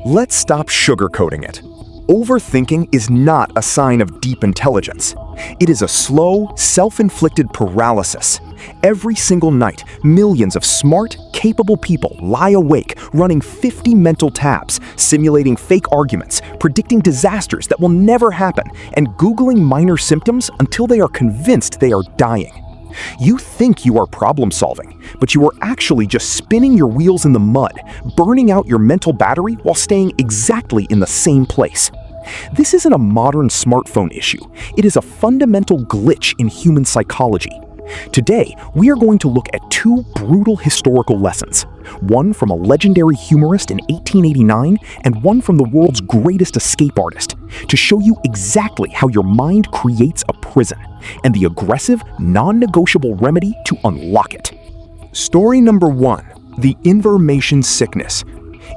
Let's stop sugarcoating it. Overthinking is not a sign of deep intelligence. It is a slow, self-inflicted paralysis. Every single night, millions of smart, capable people lie awake, running 50 mental tabs, simulating fake arguments, predicting disasters that will never happen, and Googling minor symptoms until they are convinced they are dying. You think you are problem-solving, but you are actually just spinning your wheels in the mud, burning out your mental battery while staying exactly in the same place. This isn't a modern smartphone issue. It is a fundamental glitch in human psychology. Today, we are going to look at two brutal historical lessons, one from a legendary humorist in 1889 and one from the world's greatest escape artist, to show you exactly how your mind creates a prison and the aggressive, non-negotiable remedy to unlock it. Story number 1. The Information Sickness.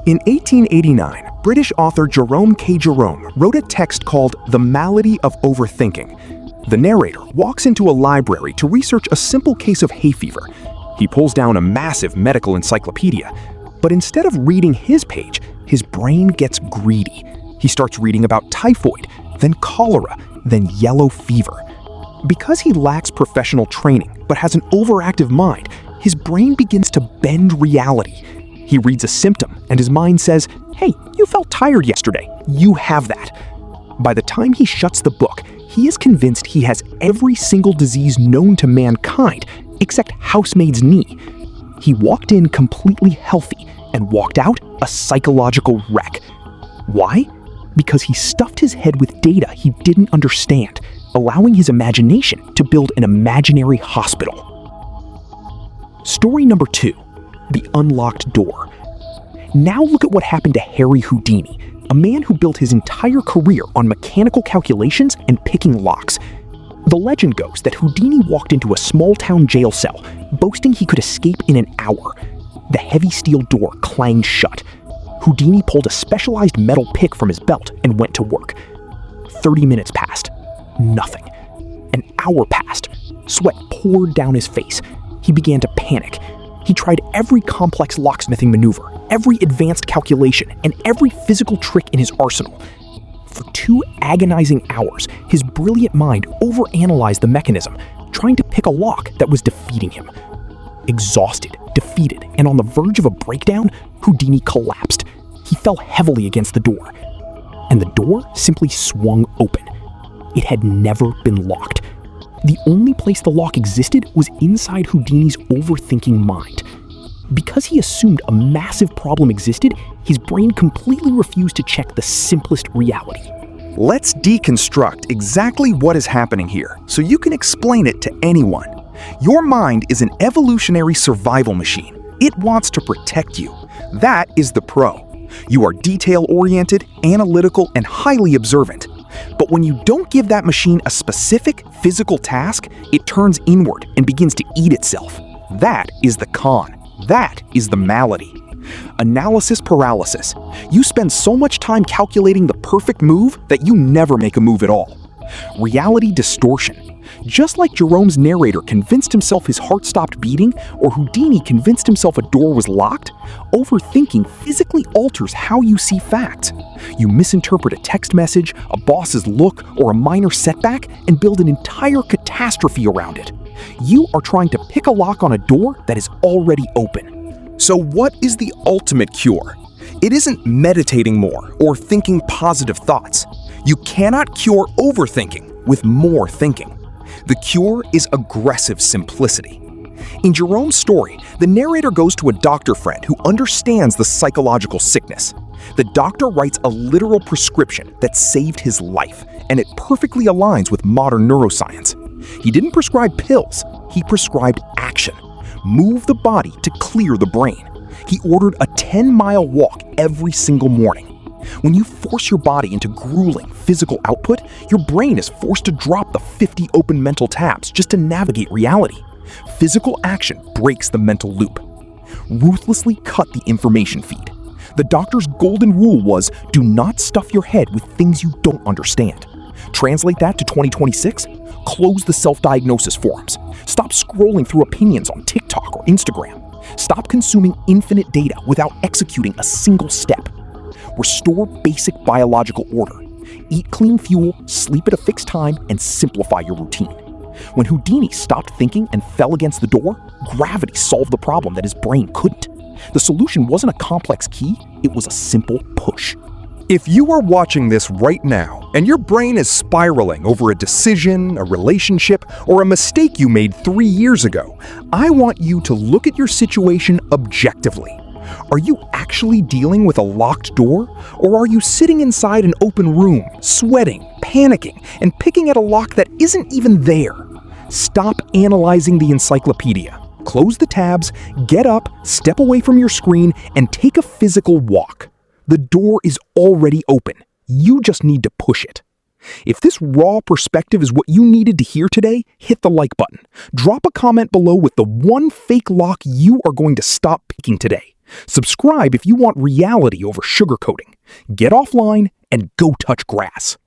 In 1889, British author Jerome K. wrote a text called The Malady of Overthinking. The narrator walks into a library to research a simple case of hay fever. He pulls down a massive medical encyclopedia, but instead of reading his page, his brain gets greedy. He starts reading about typhoid, then cholera, then yellow fever. Because he lacks professional training but has an overactive mind, his brain begins to bend reality. He reads a symptom and his mind says, "Hey, you felt tired yesterday. You have that." By the time he shuts the book, he is convinced he has every single disease known to mankind, except housemaid's knee. He walked in completely healthy and walked out a psychological wreck. Why? Because he stuffed his head with data he didn't understand, allowing his imagination to build an imaginary hospital. Story number 2. The Unlocked Door. Now look at what happened to Harry Houdini, a man who built his entire career on mechanical calculations and picking locks. The legend goes that Houdini walked into a small-town jail cell, boasting he could escape in an hour. The heavy steel door clanged shut. Houdini pulled a specialized metal pick from his belt and went to work. 30 minutes passed. Nothing. An hour passed. Sweat poured down his face. He began to panic. He tried every complex locksmithing maneuver, every advanced calculation, and every physical trick in his arsenal. For 2 agonizing hours, his brilliant mind overanalyzed the mechanism, trying to pick a lock that was defeating him. Exhausted, defeated, and on the verge of a breakdown, Houdini collapsed. He fell heavily against the door, and the door simply swung open. It had never been locked. The only place the lock existed was inside Houdini's overthinking mind. Because he assumed a massive problem existed, his brain completely refused to check the simplest reality. Let's deconstruct exactly what is happening here so you can explain it to anyone. Your mind is an evolutionary survival machine. It wants to protect you. That is the pro. You are detail-oriented, analytical, and highly observant. But when you don't give that machine a specific physical task, it turns inward and begins to eat itself. That is the con. That is the malady. Analysis paralysis. You spend so much time calculating the perfect move that you never make a move at all. Reality distortion. Just like Jerome's narrator convinced himself his heart stopped beating, or Houdini convinced himself a door was locked, overthinking physically alters how you see facts. You misinterpret a text message, a boss's look, or a minor setback and build an entire catastrophe around it. You are trying to pick a lock on a door that is already open. So what is the ultimate cure? It isn't meditating more or thinking positive thoughts. You cannot cure overthinking with more thinking. The cure is aggressive simplicity. In Jerome's story, the narrator goes to a doctor friend who understands the psychological sickness. The doctor writes a literal prescription that saved his life, and it perfectly aligns with modern neuroscience. He didn't prescribe pills, he prescribed action. Move the body to clear the brain. He ordered a 10-mile walk every single morning. When you force your body into grueling physical output, your brain is forced to drop the 50 open mental tabs just to navigate reality. Physical action breaks the mental loop. Ruthlessly cut the information feed. The doctor's golden rule was, do not stuff your head with things you don't understand. Translate that to 2026? Close the self-diagnosis forums. Stop scrolling through opinions on TikTok or Instagram. Stop consuming infinite data without executing a single step. Restore basic biological order. Eat clean fuel, sleep at a fixed time, and simplify your routine. When Houdini stopped thinking and fell against the door, gravity solved the problem that his brain couldn't. The solution wasn't a complex key, it was a simple push. If you are watching this right now and your brain is spiraling over a decision, a relationship, or a mistake you made 3 years ago, I want you to look at your situation objectively. Are you actually dealing with a locked door, or are you sitting inside an open room, sweating, panicking, and picking at a lock that isn't even there? Stop analyzing the encyclopedia. Close the tabs, get up, step away from your screen, and take a physical walk. The door is already open. You just need to push it. If this raw perspective is what you needed to hear today, hit the like button. Drop a comment below with the one fake lock you are going to stop picking today. Subscribe if you want reality over sugarcoating. Get offline and go touch grass.